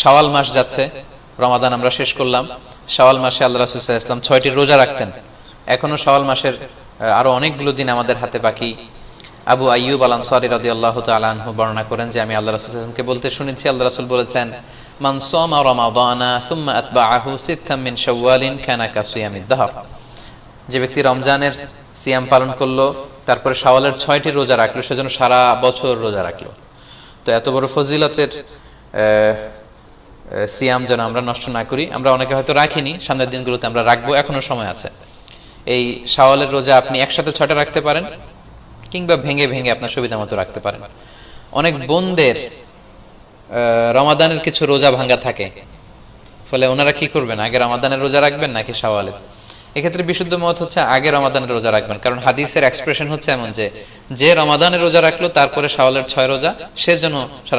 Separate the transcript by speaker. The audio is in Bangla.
Speaker 1: শাওয়াল মাস যাচ্ছে, রমাদান আমরা শেষ করলাম। শাওয়াল মাসে আল্লাহ রাসূল সাল্লাল্লাহু আলাইহি ওয়াসাল্লাম 6টি রোজা রাখতেন। এখনো শাওয়াল মাসের আরো অনেকগুলো দিন আমাদের হাতে বাকি। আবু আইয়ুব আল আনসারী রাদিয়াল্লাহু তাআলা আনহু বর্ণনা করেন যে আমি আল্লাহ রাসূল সাল্লাল্লাহু আলাইহি ওয়াসাল্লামকে বলতে শুনেছি, আল্লাহ রাসূল বলেছেন, মান সামা রমাদানা সুম্মা আতবাআহু সিত্তাম মিন শাওয়ালিন কানা কাসিয়ামিদ দাহর। যে ব্যক্তি রমজানের সিয়াম পালন করলো, তারপরে শাওয়ালের 6টি রোজা রাখলো, সেজন্য সারা বছর রোজা রাখলো। তো এত বড় ফজিলতের সিয়াম যেন আমরা নষ্ট না করি। আমরা অনেকে হয়তো রাখিনি, সামনের দিনগুলোতে আমরা রাখবো, এখনো সময় আছে। এই শাওয়ালের রোজা আপনি একসাথে 6টা রাখতে পারেন, কিংবা ভেঙে ভেঙে আপনার সুবিধা মতো রাখতে পারেন। অনেক বোনদের রমাদানের কিছু রোজা ভাঙ্গা থাকে, ফলে ওনারা কি করবেন, আগে রমাদানের রোজা রাখবেন নাকি শাওয়ালের? এক্ষেত্রে বিশুদ্ধ মত হচ্ছে আগে রমাদানের রোজা রাখবেন, কারণ হাদিসের এক্সপ্রেশন হচ্ছে এমন যে রমাদানের রোজা রাখলো তারপরে শাওয়ালের 6 রোজা, সেজন্য